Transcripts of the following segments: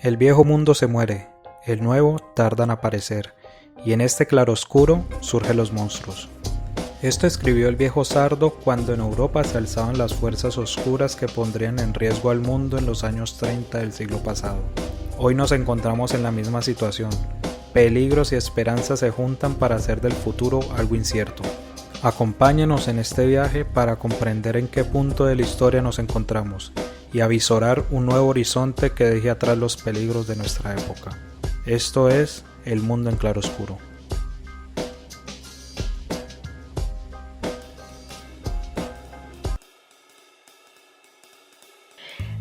El viejo mundo se muere, el nuevo tarda en aparecer, y en este claroscuro surgen los monstruos. Esto escribió el viejo Sardo cuando en Europa se alzaban las fuerzas oscuras que pondrían en riesgo al mundo en los años 30 del siglo pasado. Hoy nos encontramos en la misma situación. Peligros y esperanzas se juntan para hacer del futuro algo incierto. Acompáñenos en este viaje para comprender en qué punto de la historia nos encontramos y avisorar un nuevo horizonte que deje atrás los peligros de nuestra época. Esto es El Mundo en Claroscuro.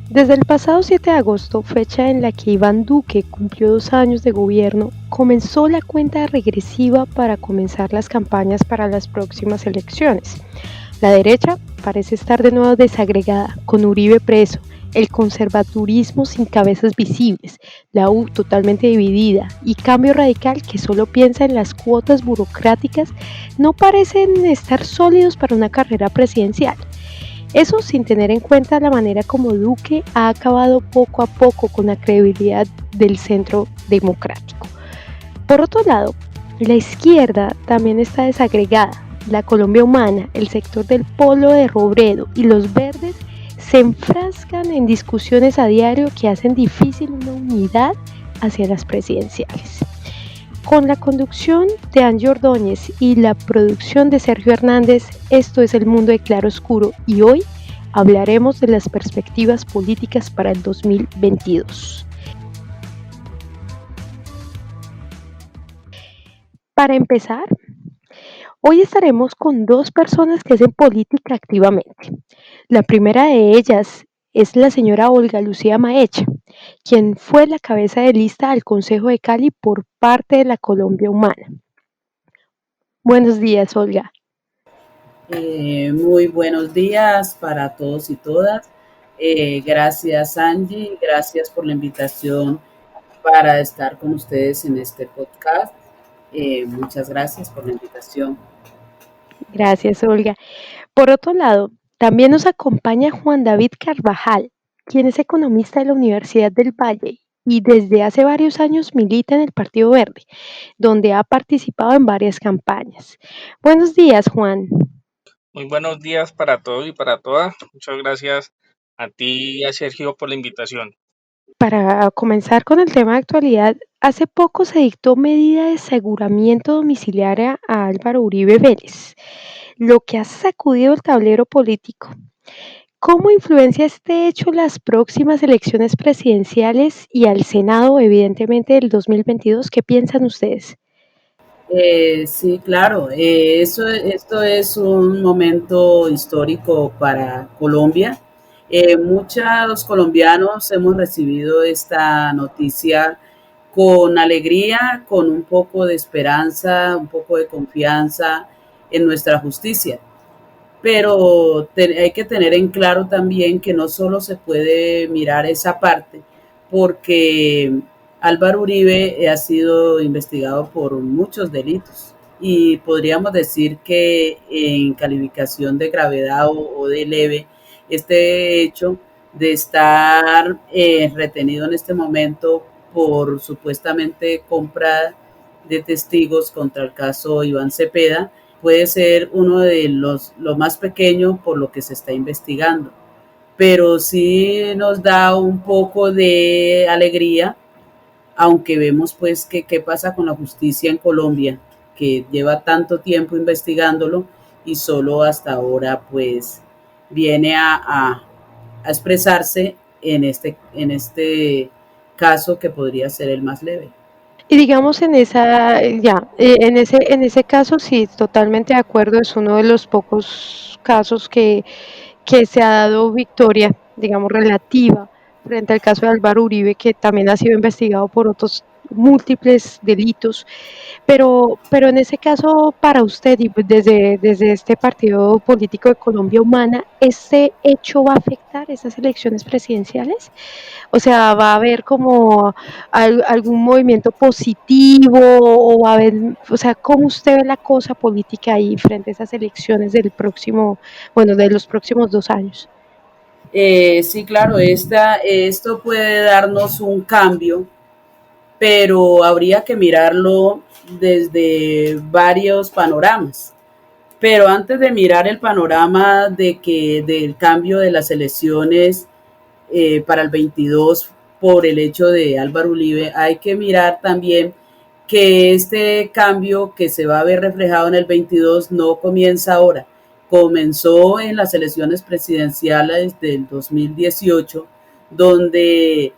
Desde el pasado 7 de agosto, fecha en la que Iván Duque cumplió 2 años de gobierno, comenzó la cuenta regresiva para comenzar las campañas para las próximas elecciones. La derecha parece estar de nuevo desagregada, con Uribe preso, el conservadurismo sin cabezas visibles, la U totalmente dividida y Cambio Radical, que solo piensa en las cuotas burocráticas, no parecen estar sólidos para una carrera presidencial. Eso sin tener en cuenta la manera como Duque ha acabado poco a poco con la credibilidad del centro democrático. Por otro lado, la izquierda también está desagregada. La Colombia Humana, el sector del Polo de Robledo y los verdes se enfrascan en discusiones a diario que hacen difícil una unidad hacia las presidenciales. Con la conducción de Angie Ordóñez y la producción de Sergio Hernández, esto es El Mundo de Claroscuro y hoy hablaremos de las perspectivas políticas para el 2022. Para empezar, hoy estaremos con 2 personas que hacen política activamente. La primera de ellas es la señora Olga Lucía Maecha, quien fue la cabeza de lista al Consejo de Cali por parte de la Colombia Humana. Buenos días, Olga. Muy buenos días para todos y todas. Gracias, Angie. Gracias por la invitación para estar con ustedes en este podcast. Muchas gracias por la invitación. Gracias, Olga. Por otro lado, también nos acompaña Juan David Carvajal, quien es economista de la Universidad del Valle y desde hace varios años milita en el Partido Verde, donde ha participado en varias campañas. Buenos días, Juan. Muy buenos días para todos y para todas. Muchas gracias a ti y a Sergio por la invitación. Para comenzar con el tema de actualidad, hace poco se dictó medida de aseguramiento domiciliaria a Álvaro Uribe Vélez, lo que ha sacudido el tablero político. ¿Cómo influencia este hecho las próximas elecciones presidenciales y al Senado, evidentemente, del 2022? ¿Qué piensan ustedes? Sí, claro. Esto es un momento histórico para Colombia. Muchos colombianos hemos recibido esta noticia con alegría, con un poco de esperanza, un poco de confianza en nuestra justicia. Pero hay que tener en claro también que no solo se puede mirar esa parte, porque Álvaro Uribe ha sido investigado por muchos delitos y podríamos decir que en calificación de gravedad o de leve, este hecho de estar retenido en este momento por supuestamente compra de testigos contra el caso Iván Cepeda, puede ser uno de lo más pequeño por lo que se está investigando. Pero sí nos da un poco de alegría, aunque vemos pues qué pasa con la justicia en Colombia, que lleva tanto tiempo investigándolo y solo hasta ahora pues viene a expresarse en este caso que podría ser el más leve. Y digamos en ese caso sí, totalmente de acuerdo, es uno de los pocos casos que se ha dado victoria, digamos, relativa frente al caso de Álvaro Uribe, que también ha sido investigado por otros múltiples delitos. Pero en ese caso, para usted y pues desde este partido político de Colombia Humana, ¿este hecho va a afectar esas elecciones presidenciales? O sea, ¿va a haber como algún movimiento positivo o va a haber, o sea, cómo usted ve la cosa política ahí frente a esas elecciones del próximo, bueno, de los próximos 2 años? Sí, claro, esto puede darnos un cambio, pero habría que mirarlo desde varios panoramas. Pero antes de mirar el panorama del cambio de las elecciones para el 22 por el hecho de Álvaro Uribe, hay que mirar también que este cambio que se va a ver reflejado en el 22 no comienza ahora, comenzó en las elecciones presidenciales del 2018, donde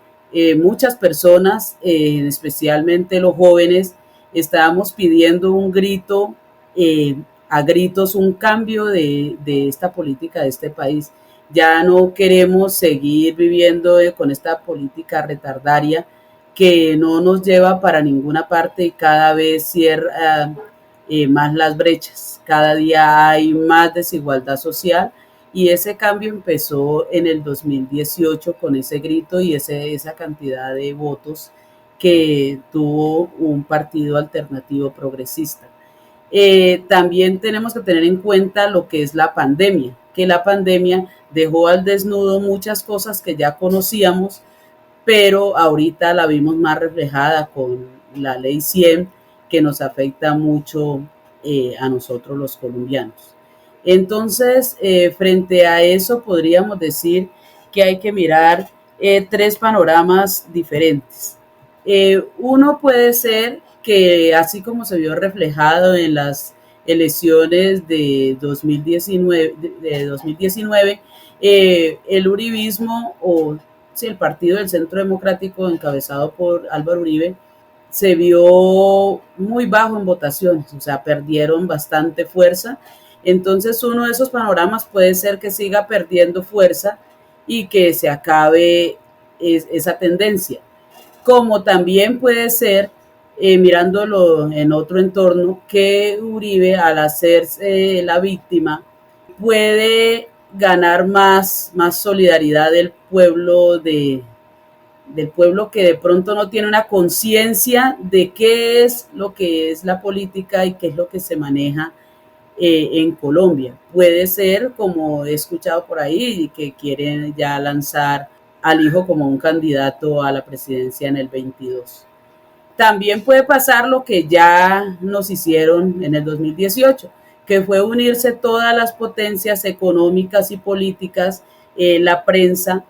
muchas personas, especialmente los jóvenes, estábamos pidiendo un grito, a gritos, un cambio de esta política de este país. Ya no queremos seguir viviendo con esta política retardaria que no nos lleva para ninguna parte y cada vez cierra más las brechas. Cada día hay más desigualdad social y ese cambio empezó en el 2018 con ese grito y esa cantidad de votos que tuvo un partido alternativo progresista. También tenemos que tener en cuenta lo que es la pandemia, que la pandemia dejó al desnudo muchas cosas que ya conocíamos, pero ahorita la vimos más reflejada con la ley 100 que nos afecta mucho a nosotros los colombianos. Entonces, frente a eso podríamos decir que hay que mirar tres panoramas diferentes. Uno puede ser que así como se vio reflejado en las elecciones de 2019 el uribismo o sí, el partido del Centro Democrático encabezado por Álvaro Uribe se vio muy bajo en votaciones, o sea, perdieron bastante fuerza. Entonces, uno de esos panoramas puede ser que siga perdiendo fuerza y que se acabe esa tendencia. Como también puede ser, mirándolo en otro entorno, que Uribe, al hacerse la víctima, puede ganar más solidaridad del pueblo que de pronto no tiene una conciencia de qué es lo que es la política y qué es lo que se maneja en Colombia. Puede ser, como he escuchado por ahí, que quieren ya lanzar al hijo como un candidato a la presidencia en el 22. También puede pasar lo que ya nos hicieron en el 2018, que fue unirse todas las potencias económicas y políticas, la prensa,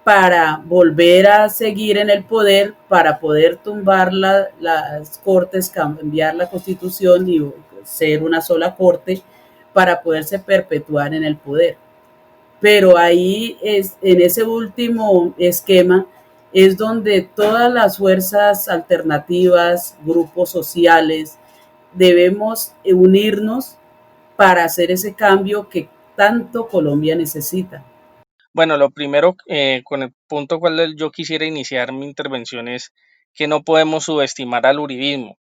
para volver a seguir en el poder, para poder tumbar las cortes, cambiar la constitución y ser una sola corte, para poderse perpetuar en el poder. Pero ahí es, en ese último esquema, es donde todas las fuerzas alternativas, grupos sociales, debemos unirnos para hacer ese cambio que tanto Colombia necesita. Bueno, lo primero, con el punto cual yo quisiera iniciar mi intervención es que no podemos subestimar al uribismo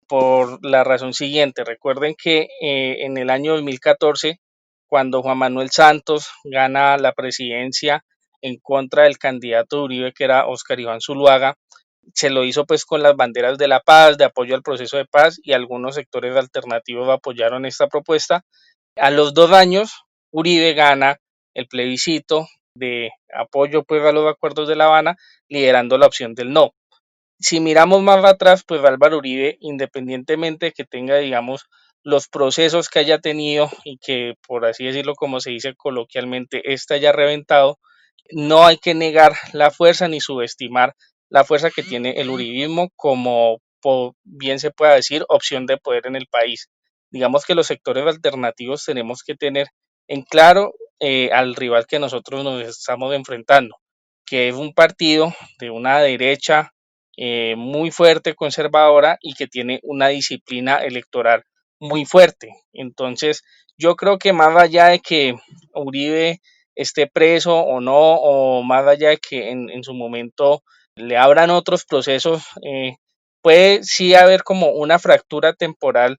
por la razón siguiente. Recuerden que en el año 2014, cuando Juan Manuel Santos gana la presidencia en contra del candidato de Uribe, que era Óscar Iván Zuluaga, se lo hizo pues con las banderas de la paz, de apoyo al proceso de paz, y algunos sectores alternativos apoyaron esta propuesta. A los 2 años, Uribe gana el plebiscito de apoyo pues a los acuerdos de La Habana, liderando la opción del no. Si miramos más atrás, pues Álvaro Uribe, independientemente de que tenga, digamos, los procesos que haya tenido y que, por así decirlo, como se dice coloquialmente, este haya reventado, no hay que negar la fuerza ni subestimar la fuerza que tiene el uribismo como, bien se pueda decir, opción de poder en el país. Digamos que los sectores alternativos tenemos que tener en claro al rival que nosotros nos estamos enfrentando, que es un partido de una derecha muy fuerte, conservadora y que tiene una disciplina electoral muy fuerte. Entonces, yo creo que más allá de que Uribe esté preso o no, o más allá de que en su momento le abran otros procesos, puede sí haber como una fractura temporal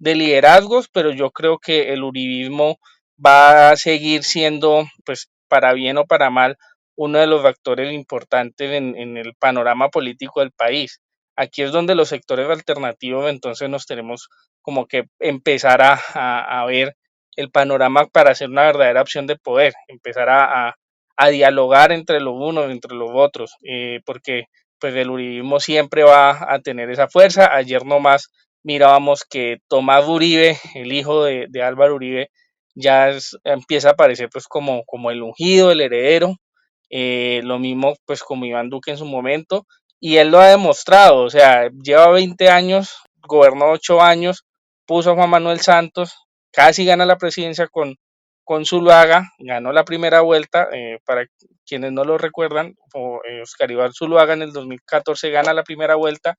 de liderazgos, pero yo creo que el uribismo va a seguir siendo, pues para bien o para mal, uno de los factores importantes en el panorama político del país. Aquí es donde los sectores alternativos entonces nos tenemos como que empezar a ver el panorama para hacer una verdadera opción de poder, empezar a a dialogar entre los unos, entre los otros, porque pues el uribismo siempre va a tener esa fuerza. Ayer nomás mirábamos que Tomás Uribe, el hijo de Álvaro Uribe, empieza a aparecer pues como el ungido, el heredero, lo mismo pues como Iván Duque en su momento, y él lo ha demostrado, o sea, lleva 20 años, gobernó 8 años, puso a Juan Manuel Santos, casi gana la presidencia con Zuluaga, ganó la primera vuelta, para quienes no lo recuerdan, Oscar Iván Zuluaga en el 2014 gana la primera vuelta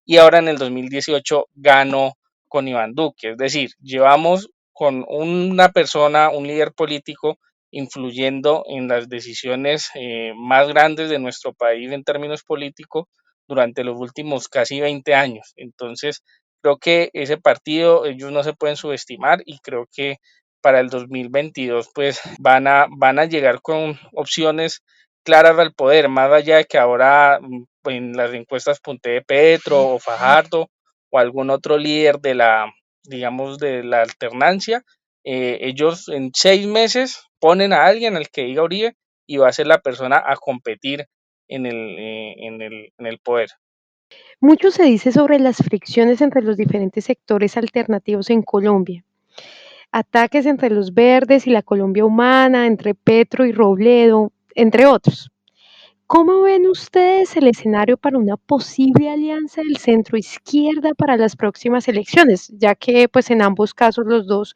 y ahora en el 2018 ganó con Iván Duque, es decir, llevamos con una persona, un líder político influyendo en las decisiones más grandes de nuestro país en términos políticos durante los últimos casi 20 años. Entonces, creo que ese partido ellos no se pueden subestimar y creo que para el 2022 pues van a llegar con opciones claras al poder, más allá de que ahora en las encuestas puntee Petro o Fajardo o algún otro líder de la, digamos, de la alternancia. Ellos en 6 meses ponen a alguien al que diga Uribe y va a ser la persona a competir en el poder. Mucho se dice sobre las fricciones entre los diferentes sectores alternativos en Colombia. Ataques entre los verdes y la Colombia humana, entre Petro y Robledo, entre otros. ¿Cómo ven ustedes el escenario para una posible alianza del centro izquierda para las próximas elecciones? Ya que pues en ambos casos los dos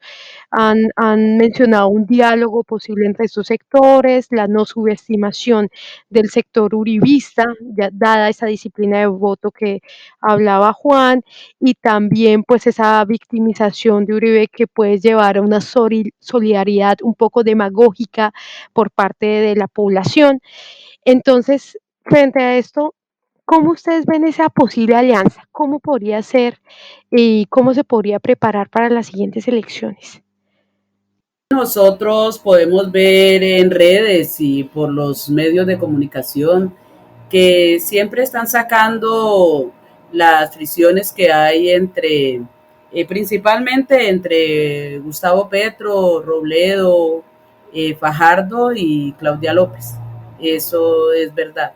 han mencionado un diálogo posible entre estos sectores, la no subestimación del sector uribista, ya dada esa disciplina de voto que hablaba Juan, y también pues esa victimización de Uribe que puede llevar a una solidaridad un poco demagógica por parte de la población. Entonces, frente a esto, ¿cómo ustedes ven esa posible alianza? ¿Cómo podría ser y cómo se podría preparar para las siguientes elecciones? Nosotros podemos ver en redes y por los medios de comunicación que siempre están sacando las fricciones que hay entre, principalmente entre Gustavo Petro, Robledo, Fajardo y Claudia López. Eso es verdad.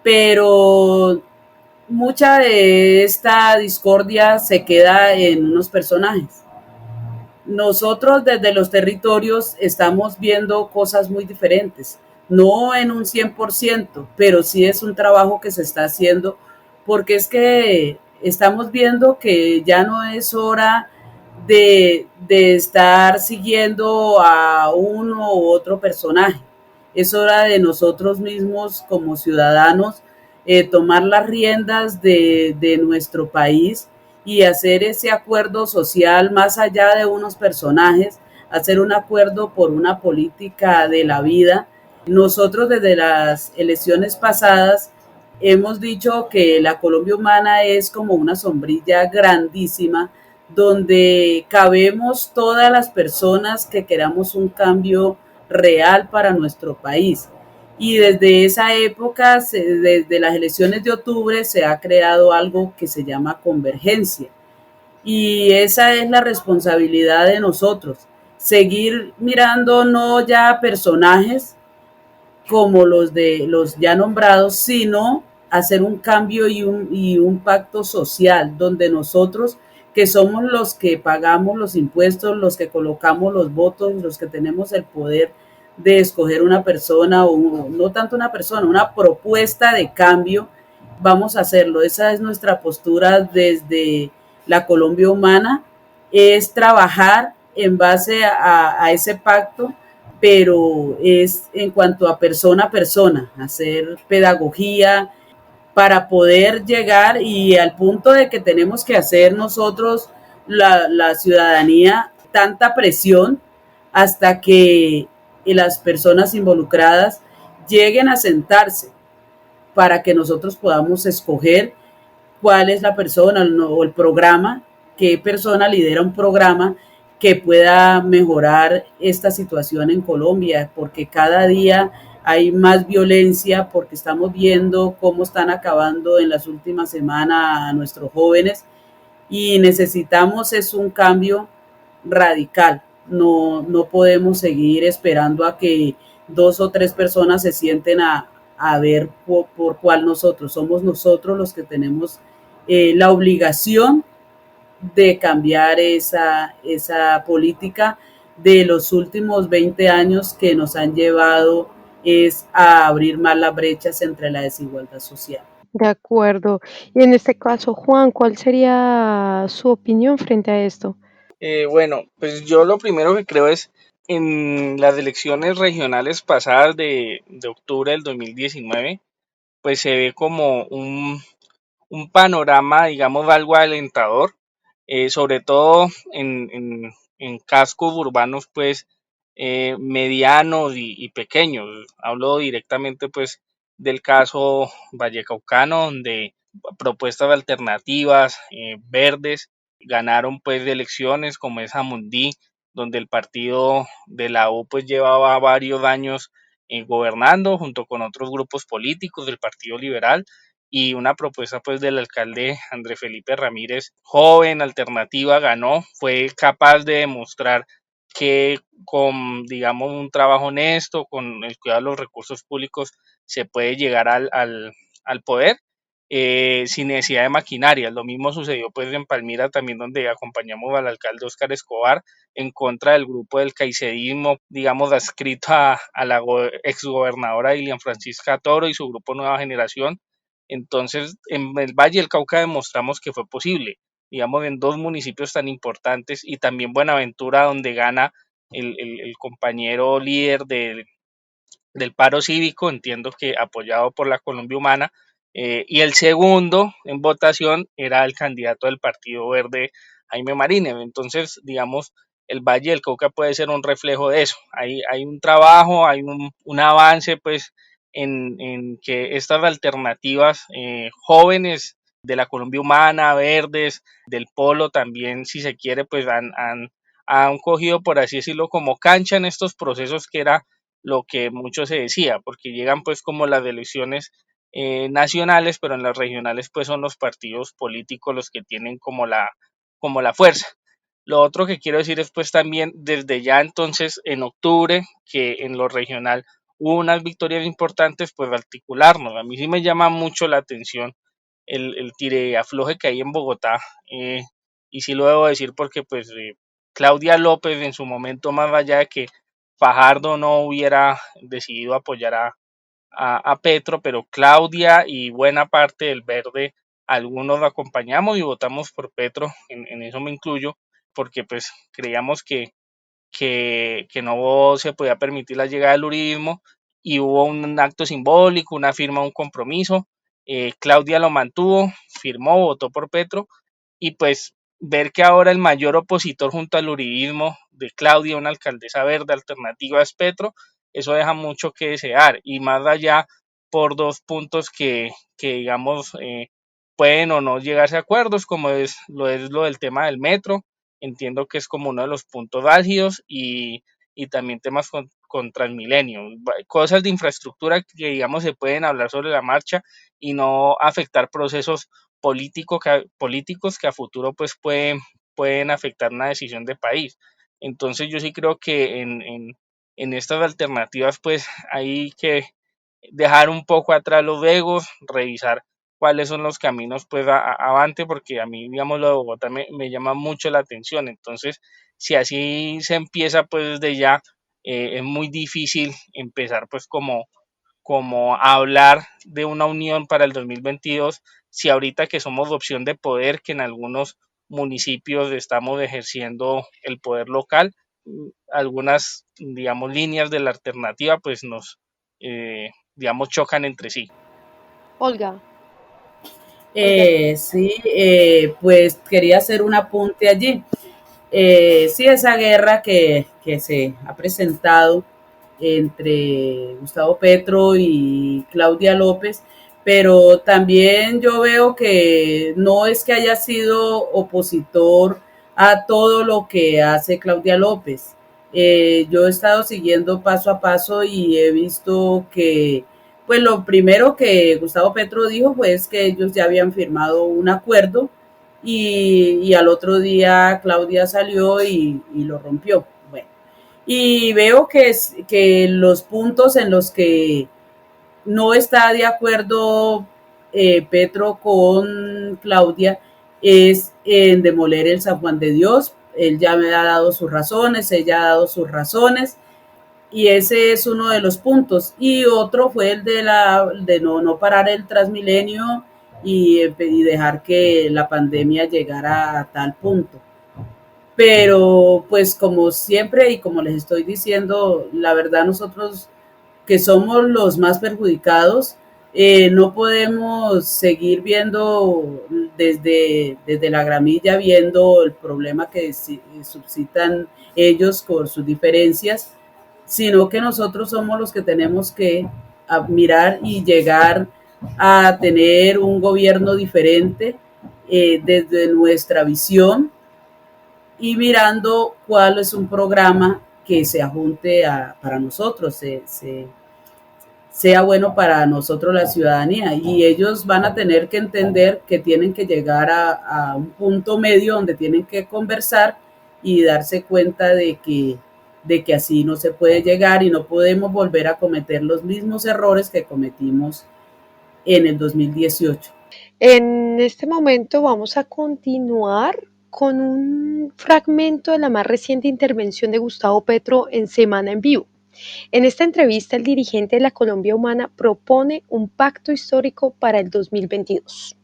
Pero mucha de esta discordia se queda en unos personajes. Nosotros desde los territorios estamos viendo cosas muy diferentes, no en un 100%, pero sí es un trabajo que se está haciendo porque es que estamos viendo que ya no es hora de estar siguiendo a uno u otro personaje. Es hora de nosotros mismos como ciudadanos tomar las riendas de nuestro país y hacer ese acuerdo social más allá de unos personajes, hacer un acuerdo por una política de la vida. Nosotros desde las elecciones pasadas hemos dicho que la Colombia humana es como una sombrilla grandísima donde cabemos todas las personas que queramos un cambio real para nuestro país. Y desde esa época, desde las elecciones de octubre, se ha creado algo que se llama convergencia. Y esa es la responsabilidad de nosotros, seguir mirando no ya personajes como los de los ya nombrados, sino hacer un cambio y un pacto social donde nosotros, que somos los que pagamos los impuestos, los que colocamos los votos, los que tenemos el poder de escoger una persona o no tanto una persona, una propuesta de cambio, vamos a hacerlo. Esa es nuestra postura desde la Colombia humana, es trabajar en base a ese pacto, pero es en cuanto a persona, hacer pedagogía para poder llegar y al punto de que tenemos que hacer nosotros, la ciudadanía, tanta presión hasta que las personas involucradas lleguen a sentarse para que nosotros podamos escoger cuál es la persona o el programa, qué persona lidera un programa que pueda mejorar esta situación en Colombia, porque cada día hay más violencia, porque estamos viendo cómo están acabando en las últimas semanas a nuestros jóvenes y necesitamos es un cambio radical. No podemos seguir esperando a que dos o tres personas se sienten a ver por cuál nosotros. Somos nosotros los que tenemos la obligación de cambiar esa política de los últimos 20 años que nos han llevado es a abrir más las brechas entre la desigualdad social. De acuerdo. Y en este caso, Juan, ¿cuál sería su opinión frente a esto? Bueno, pues yo lo primero que creo es en las elecciones regionales pasadas de octubre del 2019, pues se ve como un panorama, digamos, algo alentador, sobre todo en cascos urbanos, pues, medianos y pequeños. Hablo directamente, pues, del caso Vallecaucano, donde propuestas alternativas, verdes, ganaron, pues, de elecciones, como es Jamundí, donde el partido de la U, pues, llevaba varios años gobernando junto con otros grupos políticos del Partido Liberal, y una propuesta pues del alcalde André Felipe Ramírez, joven, alternativa, ganó, fue capaz de demostrar que con, digamos, un trabajo honesto, con el cuidado de los recursos públicos, se puede llegar al poder sin necesidad de maquinaria. Lo mismo sucedió pues en Palmira también, donde acompañamos al alcalde Óscar Escobar en contra del grupo del caicerismo, digamos, adscrito a la exgobernadora Ilian Francisca Toro y su grupo Nueva Generación. Entonces, en el Valle del Cauca demostramos que fue posible, digamos, en dos municipios tan importantes, y también Buenaventura, donde gana el compañero líder del paro cívico, entiendo que apoyado por la Colombia Humana, y el segundo en votación era el candidato del Partido Verde, Jaime Marínez. Entonces, digamos, el Valle del Cauca puede ser un reflejo de eso. Hay un trabajo, hay un avance, pues, en que estas alternativas jóvenes de la Colombia Humana, verdes, del Polo también, si se quiere, pues han cogido, por así decirlo, como cancha en estos procesos, que era lo que mucho se decía, porque llegan pues como las elecciones nacionales, pero en las regionales pues son los partidos políticos los que tienen como la fuerza. Lo otro que quiero decir es pues también desde ya entonces en octubre, que en lo regional hubo unas victorias importantes, pues articularnos. A mí sí me llama mucho la atención el tire afloje que hay en Bogotá, y sí lo debo decir porque pues Claudia López en su momento, más allá de que Fajardo no hubiera decidido apoyar a Petro, pero Claudia y buena parte del verde, algunos lo acompañamos y votamos por Petro, en eso me incluyo, porque pues creíamos que no se podía permitir la llegada del uribismo, y hubo un acto simbólico, una firma, un compromiso. Claudia lo mantuvo, firmó, votó por Petro, y pues ver que ahora el mayor opositor junto al uribismo de Claudia, una alcaldesa verde alternativa, es Petro, eso deja mucho que desear, y más allá por dos puntos que digamos, pueden o no llegarse a acuerdos, como es lo del tema del metro. Entiendo que es como uno de los puntos álgidos, y también temas con Transmilenio, cosas de infraestructura que digamos se pueden hablar sobre la marcha y no afectar procesos políticos que a futuro pues pueden afectar una decisión de país. Entonces yo sí creo que en estas alternativas pues hay que dejar un poco atrás los egos, revisar cuáles son los caminos pues avante, porque a mí, digamos, lo de Bogotá me llama mucho la atención. Entonces, si así se empieza pues desde ya, es muy difícil empezar pues como a hablar de una unión para el 2022, si ahorita que somos opción de poder, que en algunos municipios estamos ejerciendo el poder local, algunas, digamos, líneas de la alternativa pues digamos, chocan entre sí. Olga, Olga. Sí, pues quería hacer un apunte allí. Sí, esa guerra que se ha presentado entre Gustavo Petro y Claudia López, pero también yo veo que no es que haya sido opositor a todo lo que hace Claudia López. Yo he estado siguiendo paso a paso y he visto que, pues lo primero que Gustavo Petro dijo fue que ellos ya habían firmado un acuerdo y al otro día Claudia salió y lo rompió. Bueno, y veo que los puntos en los que no está de acuerdo Petro con Claudia es en demoler el San Juan de Dios. Él ya me ha dado sus razones, ella ha dado sus razones, y ese es uno de los puntos. Y otro fue el de no parar el Transmilenio y dejar que la pandemia llegara a tal punto. Pero pues como siempre y como les estoy diciendo, la verdad nosotros que somos los más perjudicados, no podemos seguir viendo desde la gramilla, viendo el problema que suscitan ellos con sus diferencias, sino que nosotros somos los que tenemos que mirar y llegar a tener un gobierno diferente desde nuestra visión y mirando cuál es un programa que se ajunte para nosotros, sea bueno para nosotros la ciudadanía. Y ellos van a tener que entender que tienen que llegar a un punto medio donde tienen que conversar y darse cuenta de que así no se puede llegar y no podemos volver a cometer los mismos errores que cometimos en el 2018. En este momento vamos a continuar con un fragmento de la más reciente intervención de Gustavo Petro en Semana en Vivo. En esta entrevista, el dirigente de la Colombia Humana propone un pacto histórico para el 2022.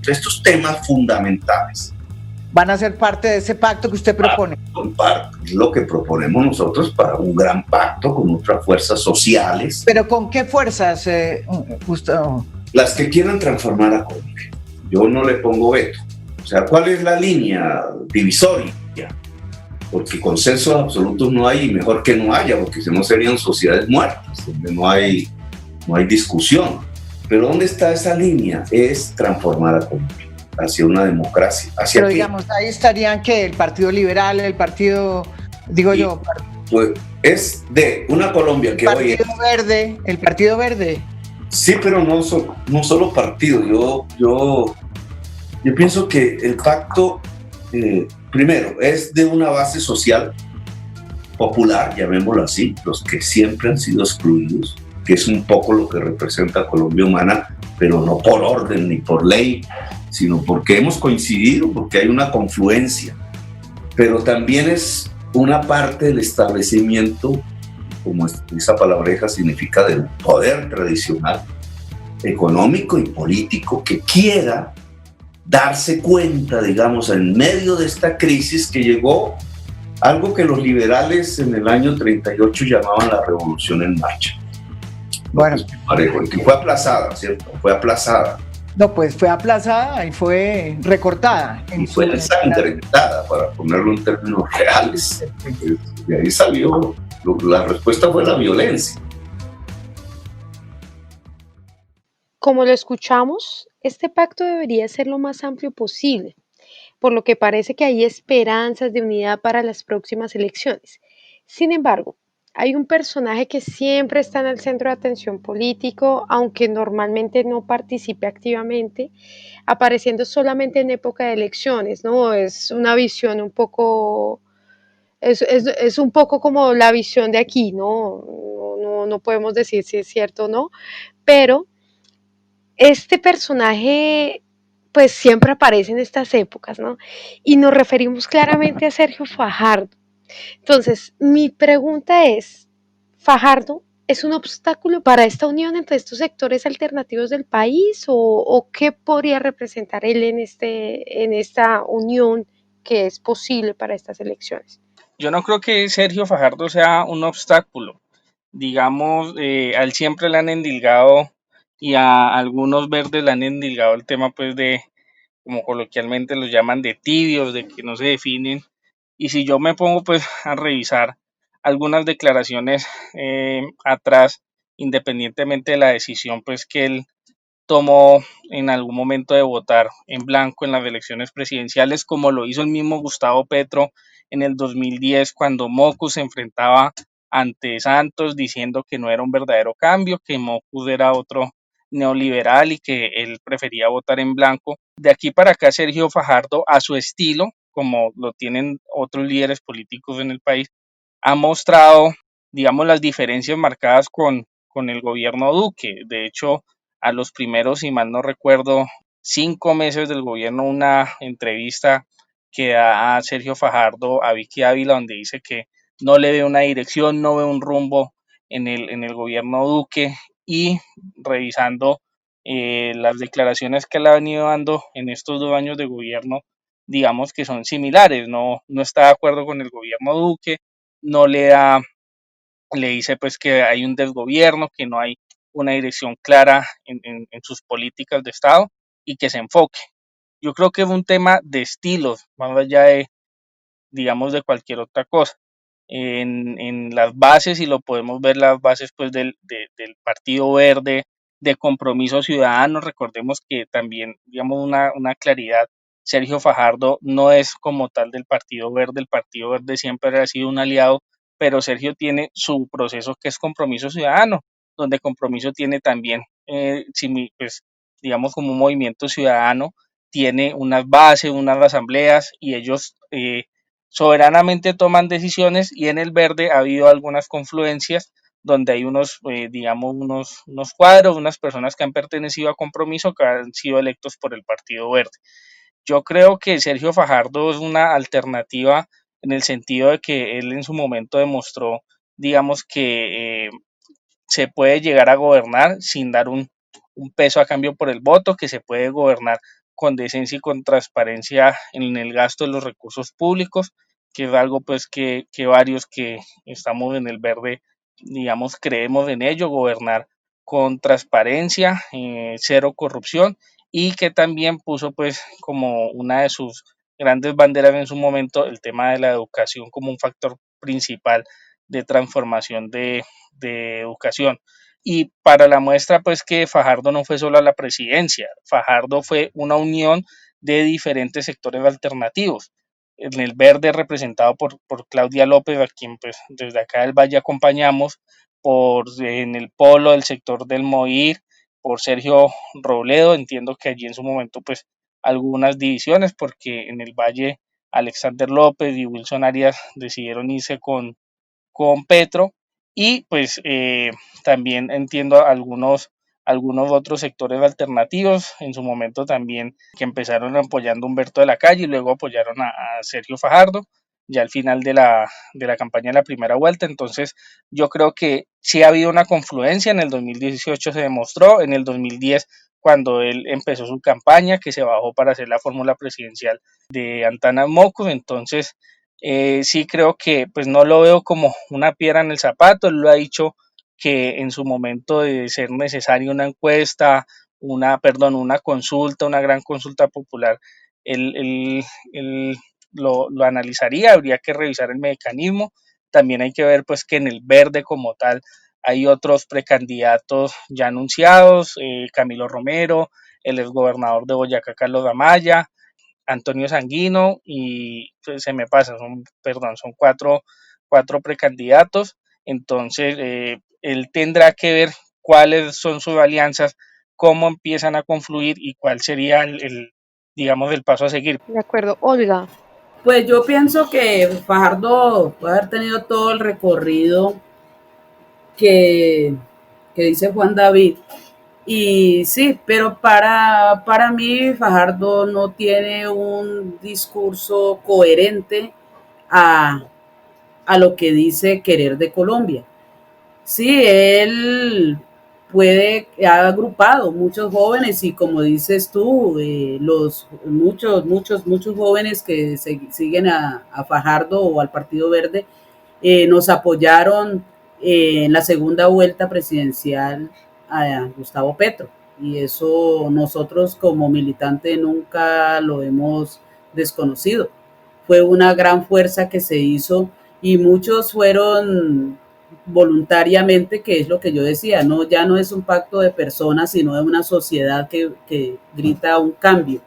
Estos temas fundamentales van a ser parte de ese pacto que usted propone. Lo que proponemos nosotros para un gran pacto con otras fuerzas sociales. ¿Pero con qué fuerzas, Gustavo? Las que quieran transformar a Colombia. Yo no le pongo veto. O sea, ¿cuál es la línea divisoria? Porque consensos absolutos no hay, y mejor que no haya, porque si no serían sociedades muertas, donde no hay discusión. Pero ¿dónde está esa línea? Es transformar a Colombia hacia una democracia. Pero digamos, ahí estarían que el Partido Liberal, el Partido, pues es de una Colombia que hoy es... El Partido Verde. Sí, pero no solo partidos. Yo pienso que el pacto, primero, es de una base social popular, llamémoslo así, los que siempre han sido excluidos, que es un poco lo que representa Colombia Humana, pero no por orden ni por ley, sino porque hemos coincidido, porque hay una confluencia. Pero también es una parte del establecimiento, como esa palabreja significa, del poder tradicional, económico y político, que quiera darse cuenta, digamos, en medio de esta crisis que llegó algo que los liberales en el año 38 llamaban la revolución en marcha. Bueno, que fue aplazada, ¿cierto? Fue aplazada. No, pues fue aplazada y fue recortada. Y fue ensangrentada, para ponerlo en términos reales. De ahí salió, la respuesta fue la violencia. Como lo escuchamos, este pacto debería ser lo más amplio posible, por lo que parece que hay esperanzas de unidad para las próximas elecciones. Sin embargo, hay un personaje que siempre está en el centro de atención político, aunque normalmente no participe activamente, apareciendo solamente en época de elecciones, ¿no? Es una visión un poco, es un poco como la visión de aquí, ¿no? No podemos decir si es cierto o no, pero este personaje pues siempre aparece en estas épocas, ¿no? Y nos referimos claramente a Sergio Fajardo. Entonces, mi pregunta es, ¿Fajardo es un obstáculo para esta unión entre estos sectores alternativos del país o qué podría representar él en esta unión que es posible para estas elecciones? Yo no creo que Sergio Fajardo sea un obstáculo. Digamos, a él siempre le han endilgado y a algunos verdes le han endilgado el tema pues de, como coloquialmente los llaman, de tibios, de que no se definen. Y si yo me pongo pues a revisar algunas declaraciones atrás, independientemente de la decisión pues que él tomó en algún momento de votar en blanco en las elecciones presidenciales, como lo hizo el mismo Gustavo Petro en el 2010 cuando Mocus se enfrentaba ante Santos diciendo que no era un verdadero cambio, que Mocus era otro neoliberal y que él prefería votar en blanco. De aquí para acá, Sergio Fajardo, a su estilo, como lo tienen otros líderes políticos en el país, ha mostrado, digamos, las diferencias marcadas con el gobierno Duque. De hecho, a los primeros, si mal no recuerdo, 5 meses del gobierno, una entrevista que da a Sergio Fajardo a Vicky Ávila, donde dice que no le ve una dirección, no ve un rumbo en el gobierno Duque, y revisando las declaraciones que le ha venido dando en estos 2 años de gobierno, digamos que son similares, no está de acuerdo con el gobierno Duque, no le da, le dice pues que hay un desgobierno, que no hay una dirección clara en sus políticas de Estado y que se enfoque. Yo creo que es un tema de estilos, más allá de, digamos, de cualquier otra cosa. En las bases, y lo podemos ver, las bases pues del Partido Verde, de Compromiso Ciudadano. Recordemos que también, digamos, una claridad, Sergio Fajardo no es como tal del Partido Verde. El Partido Verde siempre ha sido un aliado, pero Sergio tiene su proceso que es Compromiso Ciudadano, donde Compromiso tiene también, pues, digamos, como un movimiento ciudadano, tiene unas bases, unas asambleas, y ellos soberanamente toman decisiones, y en el verde ha habido algunas confluencias donde hay unos, digamos, unos cuadros, unas personas que han pertenecido a Compromiso que han sido electos por el Partido Verde. Yo creo que Sergio Fajardo es una alternativa en el sentido de que él en su momento demostró, digamos, que se puede llegar a gobernar sin dar un peso a cambio por el voto, que se puede gobernar con decencia y con transparencia en el gasto de los recursos públicos, que es algo pues que varios que estamos en el verde, digamos, creemos en ello, gobernar con transparencia, cero corrupción, y que también puso pues como una de sus grandes banderas en su momento el tema de la educación como un factor principal de transformación de educación. Y para la muestra, pues que Fajardo no fue solo a la presidencia, Fajardo fue una unión de diferentes sectores alternativos. En el verde representado por Claudia López, a quien pues desde acá del Valle acompañamos, en el polo del sector del MOIR, por Sergio Robledo. Entiendo que allí en su momento pues algunas divisiones, porque en el Valle Alexander López y Wilson Arias decidieron irse con Petro, y pues también entiendo algunos otros sectores alternativos en su momento también, que empezaron apoyando a Humberto de la Calle y luego apoyaron a Sergio Fajardo ya al final de la campaña de la primera vuelta. Entonces yo creo que sí ha habido una confluencia. En el 2018 se demostró, en el 2010 cuando él empezó su campaña, que se bajó para hacer la fórmula presidencial de Antana Mocos. Entonces sí creo que pues no lo veo como una piedra en el zapato. Él lo ha dicho que en su momento de ser necesaria una encuesta, una consulta, una gran consulta popular, él lo analizaría. Habría que revisar el mecanismo. También hay que ver pues que en el verde como tal hay otros precandidatos ya anunciados, Camilo Romero, el exgobernador de Boyacá, Carlos Amaya, Antonio Sanguino, y pues, se me pasa, son cuatro precandidatos. Entonces, él tendrá que ver cuáles son sus alianzas, cómo empiezan a confluir y cuál sería digamos, el paso a seguir. De acuerdo, Olga. Pues yo pienso que Fajardo puede haber tenido todo el recorrido que, que dice Juan David. Y sí, pero para mí Fajardo no tiene un discurso coherente a, a lo que dice querer de Colombia. Sí, él ha agrupado muchos jóvenes y como dices tú, muchos jóvenes que siguen a Fajardo o al Partido Verde nos apoyaron en la segunda vuelta presidencial a Gustavo Petro, y eso nosotros como militantes nunca lo hemos desconocido. Fue una gran fuerza que se hizo y muchos fueron voluntariamente, que es lo que yo decía, no, ya no es un pacto de personas, sino de una sociedad que grita un cambio.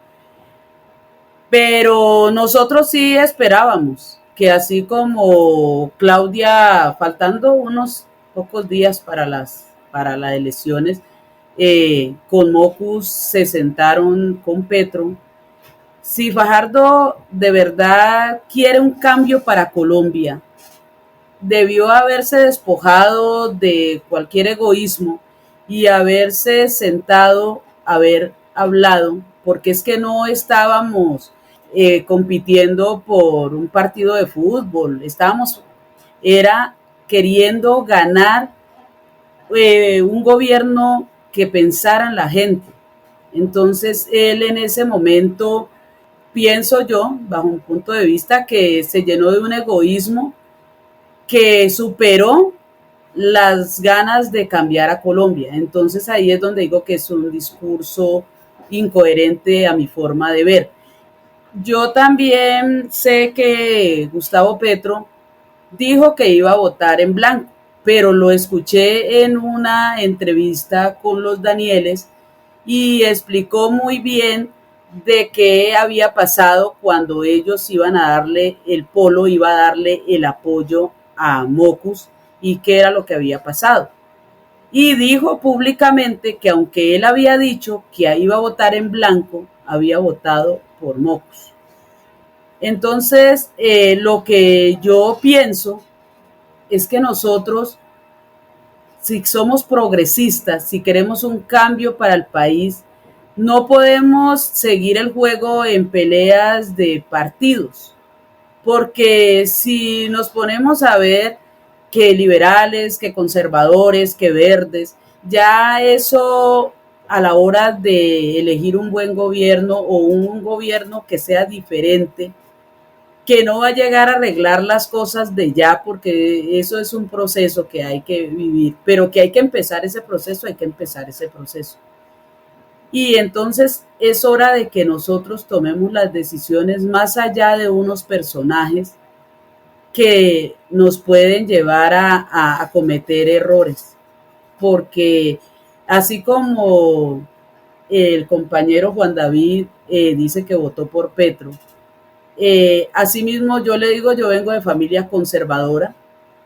Pero nosotros sí esperábamos que así como Claudia, faltando unos pocos días para las elecciones, con Mocus se sentaron con Petro. Si Fajardo de verdad quiere un cambio para Colombia, debió haberse despojado de cualquier egoísmo y haberse sentado, haber hablado, porque es que no estábamos compitiendo por un partido de fútbol, estábamos, era queriendo ganar un gobierno que pensara en la gente. Entonces él en ese momento, pienso yo, bajo un punto de vista, que se llenó de un egoísmo que superó las ganas de cambiar a Colombia. Entonces ahí es donde digo que es un discurso incoherente a mi forma de ver. Yo también sé que Gustavo Petro dijo que iba a votar en blanco, pero lo escuché en una entrevista con los Danieles y explicó muy bien de qué había pasado cuando ellos iban a darle el polo, iba a darle el apoyo a Mocus y qué era lo que había pasado. Y dijo públicamente que aunque él había dicho que iba a votar en blanco, había votado por Mocus. Entonces, lo que yo pienso es que nosotros, si somos progresistas, si queremos un cambio para el país, no podemos seguir el juego en peleas de partidos, porque si nos ponemos a ver que liberales, que conservadores, que verdes, ya eso a la hora de elegir un buen gobierno o un gobierno que sea diferente, que no va a llegar a arreglar las cosas de ya, porque eso es un proceso que hay que vivir, pero que hay que empezar ese proceso, hay que empezar ese proceso. Y entonces es hora de que nosotros tomemos las decisiones más allá de unos personajes que nos pueden llevar a cometer errores, porque así como el compañero Juan David dice que votó por Petro, asimismo, yo le digo, yo vengo de familia conservadora,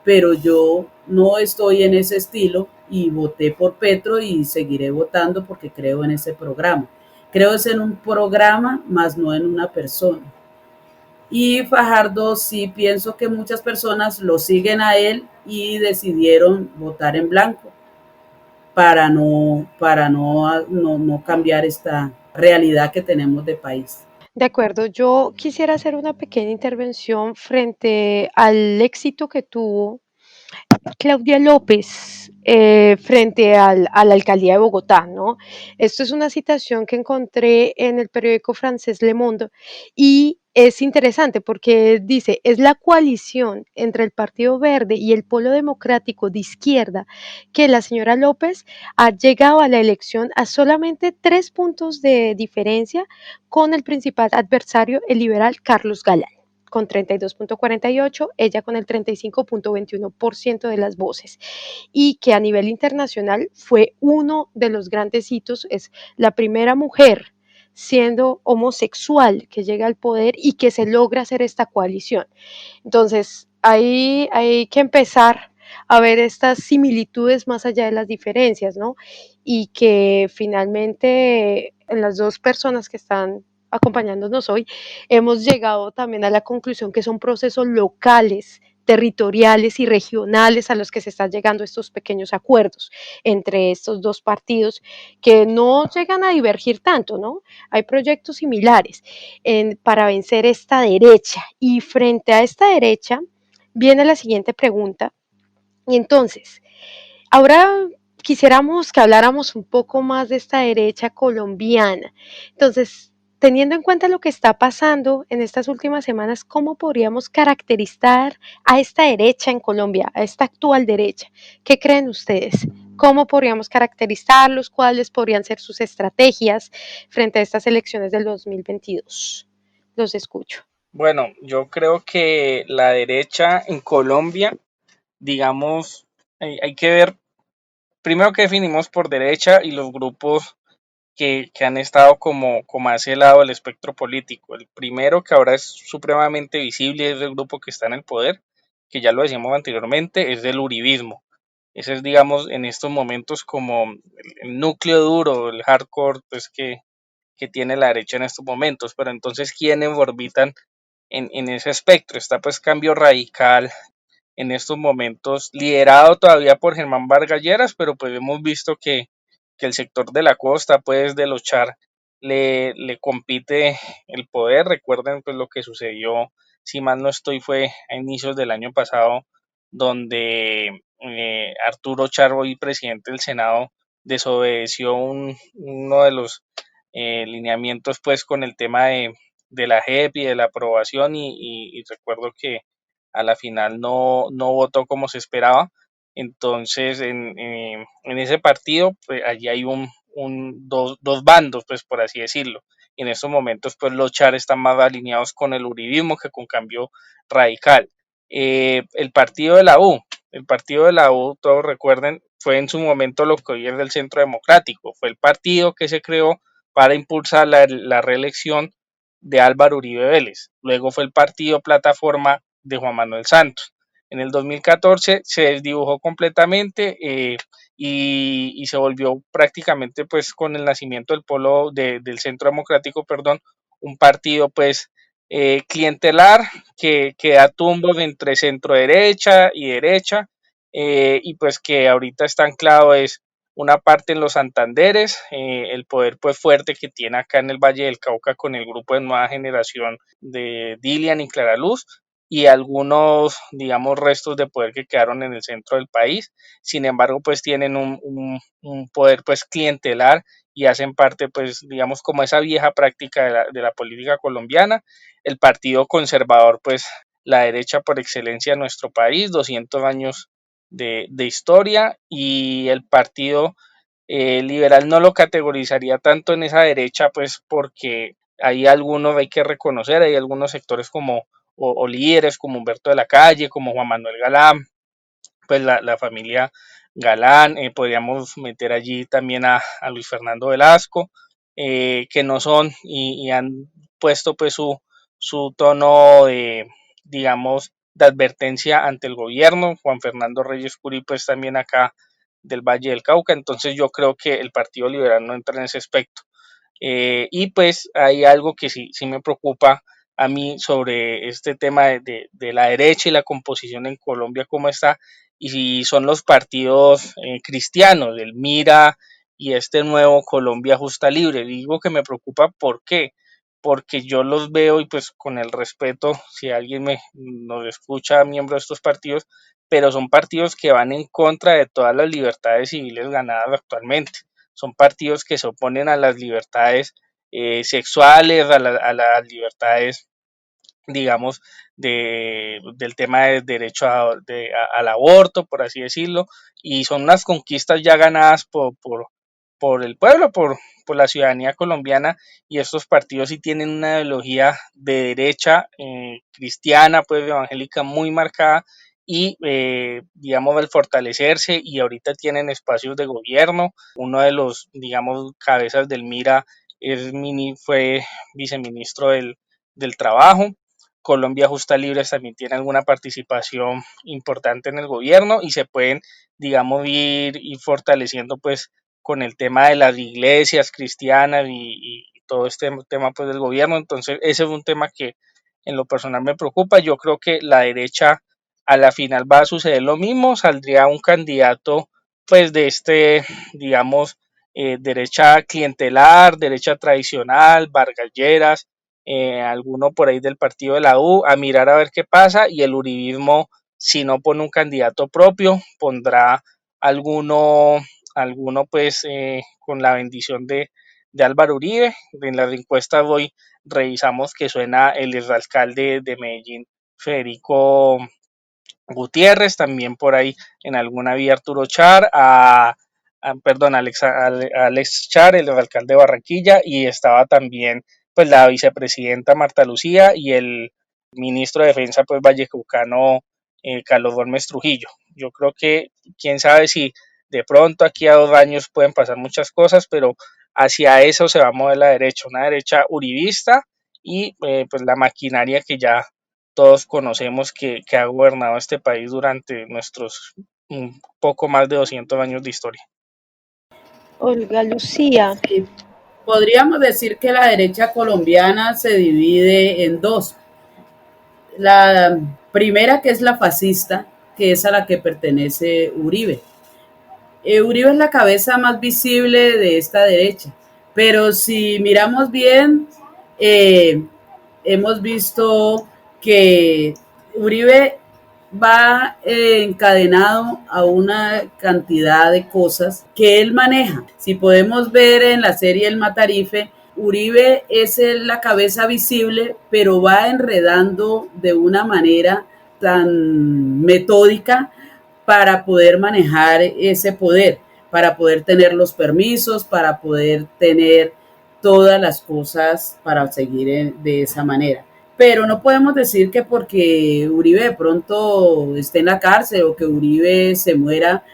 pero yo no estoy en ese estilo y voté por Petro y seguiré votando porque creo en ese programa. Creo es en un programa, más no en una persona. Y Fajardo sí pienso que muchas personas lo siguen a él y decidieron votar en blanco para no cambiar esta realidad que tenemos de país. De acuerdo, yo quisiera hacer una pequeña intervención frente al éxito que tuvo Claudia López frente a la alcaldía de Bogotá, ¿no? Esto es una citación que encontré en el periódico francés Le Monde y es interesante porque dice, es la coalición entre el Partido Verde y el Polo Democrático de izquierda que la señora López ha llegado a la elección a solamente 3 puntos de diferencia con el principal adversario, el liberal Carlos Galán con 32.48, ella con el 35.21% de las voces, y que a nivel internacional fue uno de los grandes hitos, es la primera mujer siendo homosexual que llega al poder y que se logra hacer esta coalición. Entonces, ahí hay que empezar a ver estas similitudes más allá de las diferencias, ¿no? Y que finalmente en las dos personas que están acompañándonos hoy, hemos llegado también a la conclusión que son procesos locales, territoriales y regionales a los que se están llegando estos pequeños acuerdos entre estos dos partidos que no llegan a divergir tanto, ¿no? Hay proyectos similares para vencer esta derecha y frente a esta derecha viene la siguiente pregunta y entonces, ahora quisiéramos que habláramos un poco más de esta derecha colombiana. Entonces, teniendo en cuenta lo que está pasando en estas últimas semanas, ¿cómo podríamos caracterizar a esta derecha en Colombia, a esta actual derecha? ¿Qué creen ustedes? ¿Cómo podríamos caracterizarlos? ¿Cuáles podrían ser sus estrategias frente a estas elecciones del 2022? Los escucho. Bueno, yo creo que la derecha en Colombia, digamos, hay que ver primero qué definimos por derecha y los grupos que han estado como a ese lado del espectro político. El primero que ahora es supremamente visible es el grupo que está en el poder, que ya lo decíamos anteriormente, es del uribismo. Ese es, digamos, en estos momentos como el núcleo duro, el hardcore, pues que tiene la derecha en estos momentos. Pero entonces, ¿quiénes orbitan en ese espectro? Está pues Cambio Radical en estos momentos, liderado todavía por Germán Vargas Lleras, pero pues hemos visto que el sector de la costa, pues de los Char, le compite el poder. Recuerden pues lo que sucedió, si mal no estoy, fue a inicios del año pasado, donde Arturo Char, hoy presidente del Senado, desobedeció uno de los lineamientos pues con el tema de la JEP y de la aprobación y recuerdo que a la final no votó como se esperaba. Entonces, en ese partido, pues allí hay dos bandos, pues por así decirlo. Y en estos momentos, pues los Char están más alineados con el uribismo que con Cambio Radical. El partido de la U, todos recuerden, fue en su momento lo que hoy es del Centro Democrático. Fue el partido que se creó para impulsar la reelección de Álvaro Uribe Vélez. Luego fue el partido plataforma de Juan Manuel Santos. En el 2014 se desdibujó completamente y se volvió prácticamente pues con el nacimiento del polo del Centro Democrático, perdón, un partido pues clientelar que da tumbos entre centro derecha y derecha y pues que ahorita está anclado es una parte en los Santanderes, el poder pues fuerte que tiene acá en el Valle del Cauca con el grupo de Nueva Generación de Dilian y Clara Luz y algunos, digamos, restos de poder que quedaron en el centro del país. Sin embargo, pues tienen un poder pues clientelar y hacen parte, pues, digamos, como esa vieja práctica de la política colombiana. El Partido Conservador, pues, la derecha por excelencia de nuestro país, 200 años de historia, y el Partido Liberal no lo categorizaría tanto en esa derecha, pues, porque hay algunos, hay que reconocer, hay algunos sectores como o líderes como Humberto de la Calle, como Juan Manuel Galán, pues la familia Galán, podríamos meter allí también a Luis Fernando Velasco, que no son y han puesto pues su tono de, digamos, de advertencia ante el gobierno. Juan Fernando Reyes Curi pues también acá del Valle del Cauca, entonces yo creo que el Partido Liberal no entra en ese aspecto. Y pues hay algo que sí me preocupa a mí sobre este tema de la derecha y la composición en Colombia, cómo está, y si son los partidos cristianos, el MIRA y este nuevo Colombia Justa Libre. Digo que me preocupa, ¿por qué? Porque yo los veo y pues con el respeto, si alguien nos escucha, miembro de estos partidos, pero son partidos que van en contra de todas las libertades civiles ganadas actualmente. Son partidos que se oponen a las libertades sexuales, a las libertades, digamos, del tema del derecho al aborto, por así decirlo, y son unas conquistas ya ganadas por el pueblo, por la ciudadanía colombiana, y estos partidos sí tienen una ideología de derecha cristiana, pues evangélica muy marcada, y digamos al fortalecerse y ahorita tienen espacios de gobierno. Uno de los, digamos, cabezas del MIRA fue viceministro del trabajo. Colombia Justa Libres también tiene alguna participación importante en el gobierno y se pueden, digamos, ir fortaleciendo pues con el tema de las iglesias cristianas y todo este tema pues del gobierno. Entonces ese es un tema que en lo personal me preocupa. Yo creo que la derecha a la final va a suceder lo mismo, saldría un candidato pues de este, digamos, derecha clientelar, derecha tradicional, Vargas Lleras, alguno por ahí del partido de la U, a mirar a ver qué pasa, y el uribismo, si no pone un candidato propio, pondrá alguno, alguno pues con la bendición de Álvaro Uribe. En las encuestas hoy revisamos que suena el exalcalde de Medellín, Federico Gutiérrez, también por ahí en alguna vía Arturo Char, perdón, Alex Char, el alcalde de Barranquilla, y estaba también pues la vicepresidenta Marta Lucía y el ministro de Defensa pues vallecaucano Carlos Gómez Trujillo. Yo creo que quién sabe si de pronto aquí a 2 años pueden pasar muchas cosas, pero hacia eso se va a mover la derecha, una derecha uribista y pues la maquinaria que ya todos conocemos que ha gobernado este país durante nuestros un poco más de 200 años de historia. Olga Lucía, Sí, podríamos decir que la derecha colombiana se divide en dos. La primera, que es la fascista, que es a la que pertenece Uribe. Uribe es la cabeza más visible de esta derecha, pero si miramos bien, eh, hemos visto que Uribe va encadenado a una cantidad de cosas que él maneja. Si podemos ver en la serie El Matarife, Uribe es la cabeza visible, pero va enredando de una manera tan metódica para poder manejar ese poder, para poder tener los permisos, para poder tener todas las cosas para seguir de esa manera. Pero no podemos decir que porque Uribe de pronto esté en la cárcel o que Uribe se muera,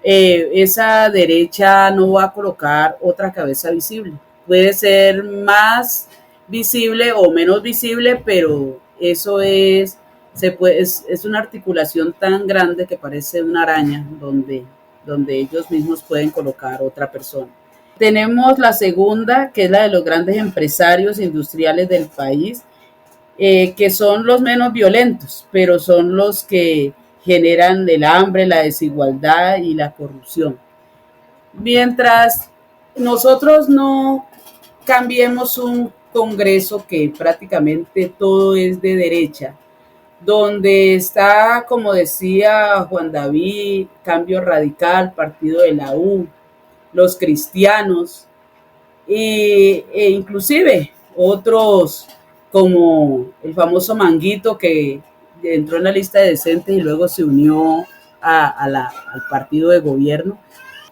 esa derecha no va a colocar otra cabeza visible. Puede ser más visible o menos visible, pero eso es una articulación tan grande que parece una araña donde ellos mismos pueden colocar otra persona. Tenemos la segunda, que es la de los grandes empresarios industriales del país, que son los menos violentos, pero son los que generan el hambre, la desigualdad y la corrupción. Mientras nosotros no cambiemos un Congreso que prácticamente todo es de derecha, donde está, como decía Juan David, Cambio Radical, Partido de la U, los cristianos, e inclusive otros como el famoso Manguito que entró en la lista de decentes y luego se unió al partido de gobierno.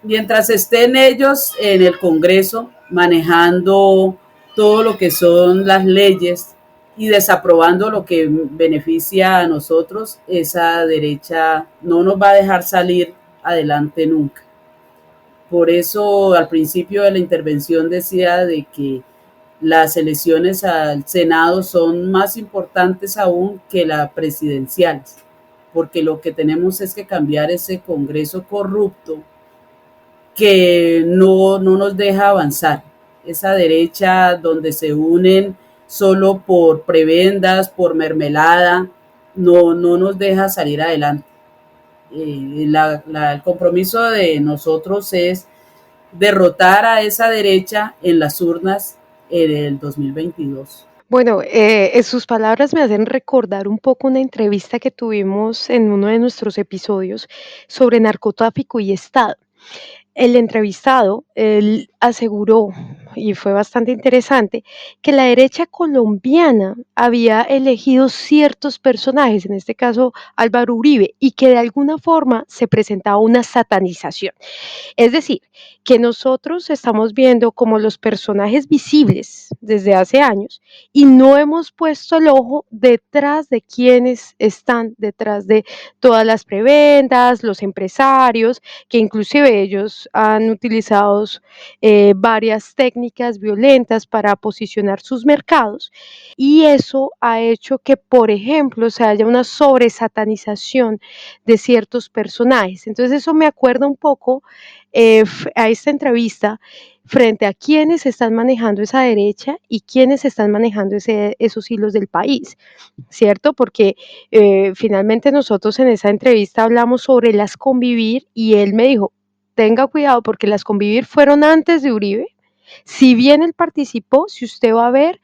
Mientras estén ellos en el Congreso manejando todo lo que son las leyes y desaprobando lo que beneficia a nosotros, esa derecha no nos va a dejar salir adelante nunca. Por eso al principio de la intervención decía de que las elecciones al Senado son más importantes aún que las presidenciales, porque lo que tenemos es que cambiar ese Congreso corrupto que no nos deja avanzar. Esa derecha donde se unen solo por prebendas, por mermelada, no nos deja salir adelante. El compromiso de nosotros es derrotar a esa derecha en las urnas en el 2022. bueno, sus palabras me hacen recordar un poco una entrevista que tuvimos en uno de nuestros episodios sobre narcotráfico y Estado. El entrevistado, él aseguró, y fue bastante interesante, que la derecha colombiana había elegido ciertos personajes, en este caso Álvaro Uribe, y que de alguna forma se presentaba una satanización. Es decir, que nosotros estamos viendo como los personajes visibles desde hace años y no hemos puesto el ojo detrás de quienes están detrás de todas las prebendas, los empresarios, que inclusive ellos han utilizado varias técnicas violentas para posicionar sus mercados y eso ha hecho que, por ejemplo, se haya una sobresatanización de ciertos personajes. Entonces eso me acuerda un poco a esta entrevista frente a quienes están manejando esa derecha y quienes están manejando esos hilos del país, ¿cierto? Porque finalmente nosotros en esa entrevista hablamos sobre las convivir y él me dijo, tenga cuidado porque las convivir fueron antes de Uribe. Si bien él participó, si usted va a ver,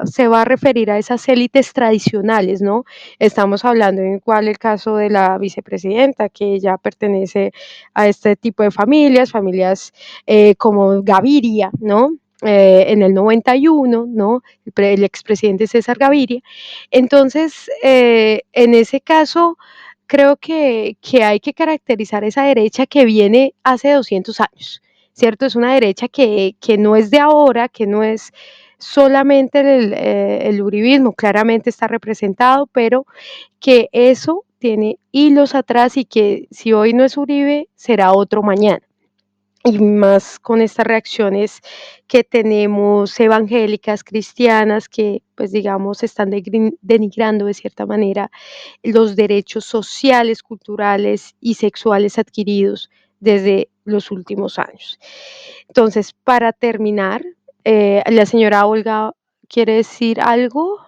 se va a referir a esas élites tradicionales, ¿no? Estamos hablando en cuál el caso de la vicepresidenta, que ya pertenece a este tipo de familias como Gaviria, ¿no? En el 91, ¿no? El expresidente César Gaviria. Entonces, en ese caso, creo que hay que caracterizar esa derecha que viene hace 200 años. ¿Cierto? Es una derecha que no es de ahora, que no es solamente el uribismo, claramente está representado, pero que eso tiene hilos atrás y que si hoy no es Uribe, será otro mañana. y más con estas reacciones que tenemos evangélicas, cristianas, que pues digamos están denigrando de cierta manera los derechos sociales, culturales y sexuales adquiridos desde los últimos años. Entonces, para terminar, la señora Olga quiere decir algo.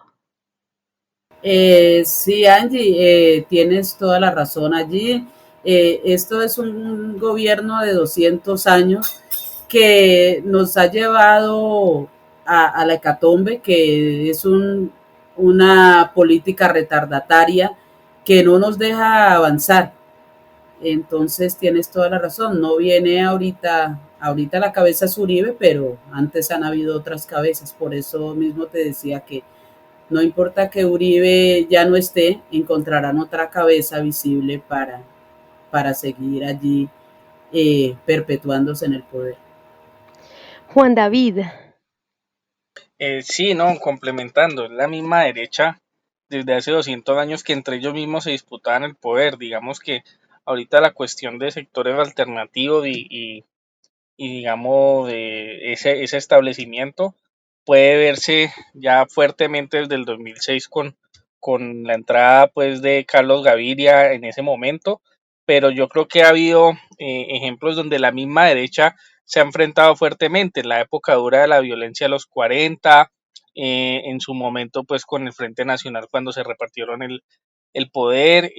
Sí, Angie, tienes toda la razón allí. Esto es un gobierno de 200 años que nos ha llevado a la hecatombe, que es una política retardataria que no nos deja avanzar. Entonces tienes toda la razón, no viene ahorita la cabeza es Uribe, pero antes han habido otras cabezas, por eso mismo te decía que no importa que Uribe ya no esté, encontrarán otra cabeza visible para seguir allí perpetuándose en el poder. Juan David. Sí, no, complementando, es la misma derecha desde hace 200 años que entre ellos mismos se disputaban el poder. Digamos que ahorita la cuestión de sectores alternativos y digamos de ese establecimiento puede verse ya fuertemente desde el 2006 con la entrada pues de Carlos Gaviria en ese momento, pero yo creo que ha habido ejemplos donde la misma derecha se ha enfrentado fuertemente en la época dura de la violencia de los 40, en su momento pues con el Frente Nacional cuando se repartieron el poder,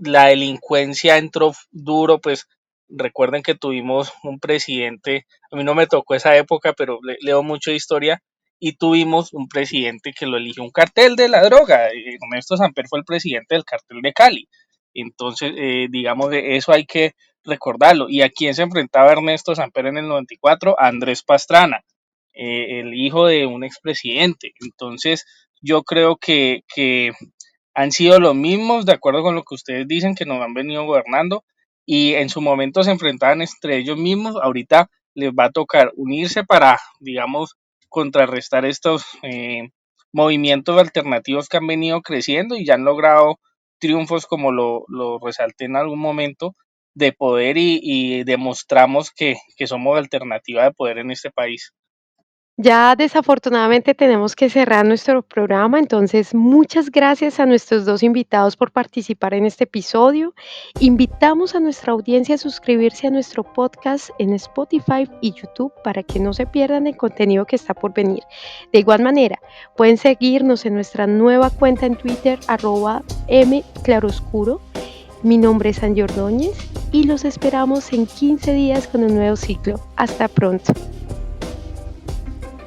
la delincuencia entró duro, pues recuerden que tuvimos un presidente, a mí no me tocó esa época, pero leo mucho de historia, y tuvimos un presidente que lo eligió un cartel de la droga. Ernesto Samper fue el presidente del cartel de Cali. Entonces, digamos, de eso hay que recordarlo. ¿Y a quién se enfrentaba Ernesto Samper en el 94? A Andrés Pastrana, el hijo de un expresidente. Entonces, yo creo que han sido los mismos, de acuerdo con lo que ustedes dicen, que nos han venido gobernando y en su momento se enfrentaban entre ellos mismos. Ahorita les va a tocar unirse para, digamos, contrarrestar estos movimientos alternativos que han venido creciendo y ya han logrado triunfos, como lo resalté en algún momento, de poder y demostramos que somos alternativa de poder en este país. Ya desafortunadamente tenemos que cerrar nuestro programa, entonces muchas gracias a nuestros dos invitados por participar en este episodio. Invitamos a nuestra audiencia a suscribirse a nuestro podcast en Spotify y YouTube para que no se pierdan el contenido que está por venir. De igual manera, pueden seguirnos en nuestra nueva cuenta en Twitter, @mclaroscuro. Mi nombre es Angie Ordóñez y los esperamos en 15 días con un nuevo ciclo. Hasta pronto.